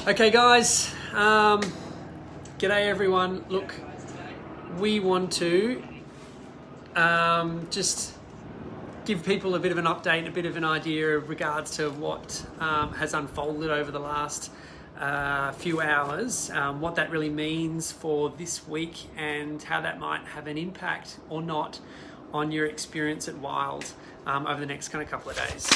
Okay, guys. G'day, everyone. Look, we want to just give people a bit of an update, a bit of an idea of regards to what has unfolded over the last few hours, what that really means for this week and how that might have an impact or not on your experience at Wild over the next kind of couple of days.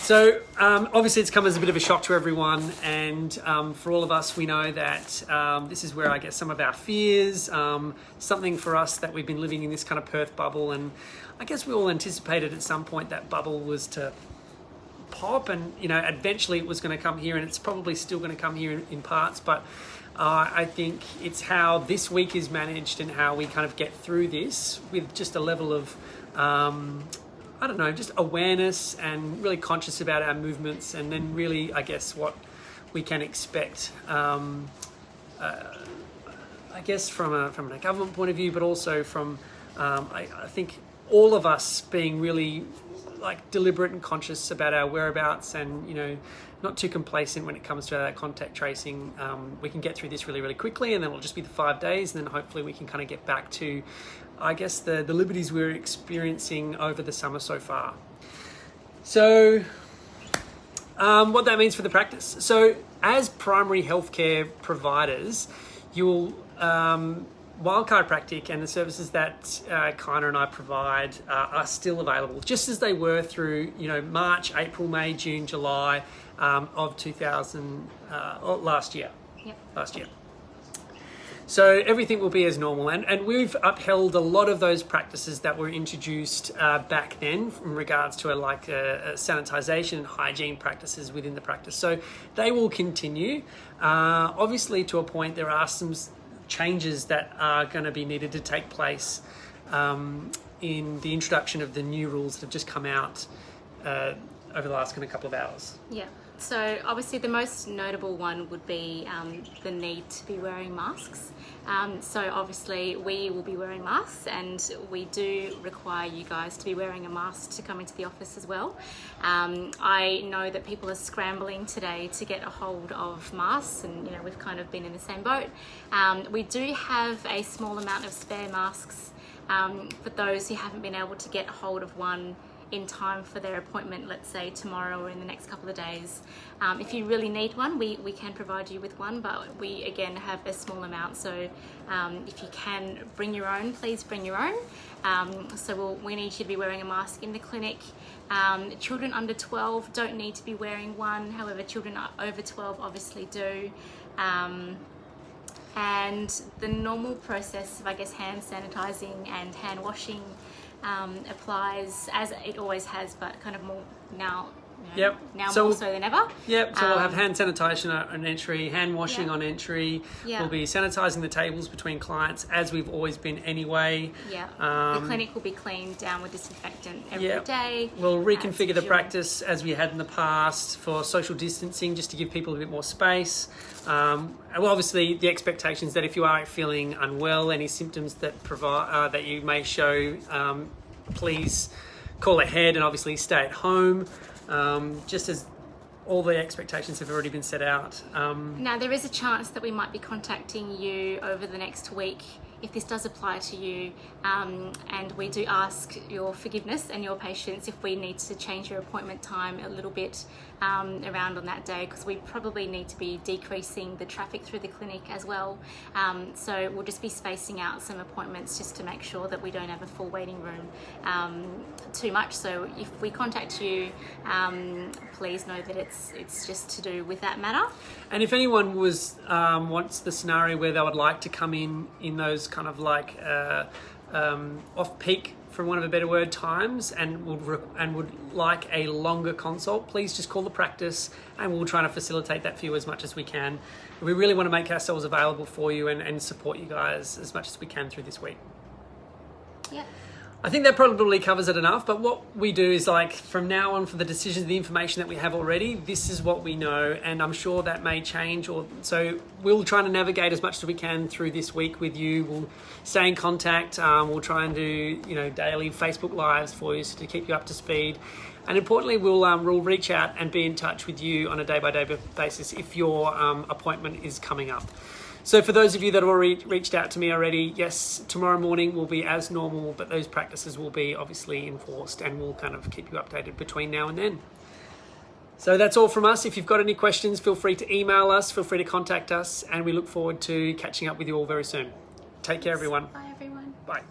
So obviously it's come as a bit of a shock to everyone, and for all of us, we know that this is where I guess some of our fears, something for us that we've been living in this kind of Perth bubble, and I guess we all anticipated at some point that bubble was to pop, and eventually it was going to come here, and it's probably still going to come here in parts, but I think it's how this week is managed and how we kind of get through this with just a level of just awareness and really conscious about our movements, and then really, I guess, what we can expect, I guess, from a government point of view, but also from, I think, all of us being really deliberate and conscious about our whereabouts, and not too complacent when it comes to that contact tracing. We can get through this really, really quickly, and then it'll just be the 5 days, and then hopefully we can kind of get back to, I guess, the liberties we're experiencing over the summer so far. So what that means for the practice. So as primary healthcare providers, you'll Wild Chiropractic and the services that Kyna and I provide are still available, just as they were through March, April, May, June, July of 2000 last year. Yep. Last year. So everything will be as normal, and we've upheld a lot of those practices that were introduced back then in regards to sanitization and hygiene practices within the practice. So they will continue. Obviously, to a point, there are some changes that are going to be needed to take place in the introduction of the new rules that have just come out over the last kind of couple of hours. Yeah. So obviously the most notable one would be the need to be wearing masks. So obviously we will be wearing masks, and we do require you guys to be wearing a mask to come into the office as well. I know that people are scrambling today to get a hold of masks, and we've kind of been in the same boat. We do have a small amount of spare masks for those who haven't been able to get a hold of one in time for their appointment, let's say tomorrow or in the next couple of days. If you really need one, we can provide you with one, but we again have a small amount, so if you can bring your own, please bring your own. So we need you to be wearing a mask in the clinic. Children under 12 don't need to be wearing one, however children over 12 obviously do. And the normal process of, I guess, hand sanitizing and hand washing applies as it always has, but kind of more now. Yep. Now so, more so than ever. Yep. So we'll have hand sanitation on entry, hand washing on entry. Yep. We'll be sanitizing the tables between clients, as we've always been anyway. Yeah. The clinic will be cleaned down with disinfectant every day. We'll reconfigure the practice as we had in the past for social distancing, just to give people a bit more space. Well, obviously, the expectation is that if you are feeling unwell, any symptoms that that you may show, please call ahead and obviously stay at home. Just as all the expectations have already been set out. Now, there is a chance that we might be contacting you over the next week if this does apply to you, and we do ask your forgiveness and your patience if we need to change your appointment time a little bit around on that day, because we probably need to be decreasing the traffic through the clinic as well. So we'll just be spacing out some appointments just to make sure that we don't have a full waiting room too much. So if we contact you, please know that it's just to do with that matter. And if anyone wants the scenario where they would like to come in those kind of off-peak, for want of a better word, times, and would like a longer consult, please just call the practice, and we'll try to facilitate that for you as much as we can. We really want to make ourselves available for you and support you guys as much as we can through this week. Yeah. I think that probably covers it enough, but what we do is, from now on, for the decisions, the information that we have already, this is what we know, and I'm sure that may change, so we'll try to navigate as much as we can through this week with you. We'll stay in contact. We'll try and do daily Facebook Lives for you, so to keep you up to speed. And importantly, we'll reach out and be in touch with you on a day-by-day basis if your appointment is coming up. So for those of you that have already reached out to me already, yes, tomorrow morning will be as normal, but those practices will be obviously enforced, and we'll kind of keep you updated between now and then. So that's all from us. If you've got any questions, feel free to email us, feel free to contact us, and we look forward to catching up with you all very soon. Take care, everyone. Bye, everyone. Bye.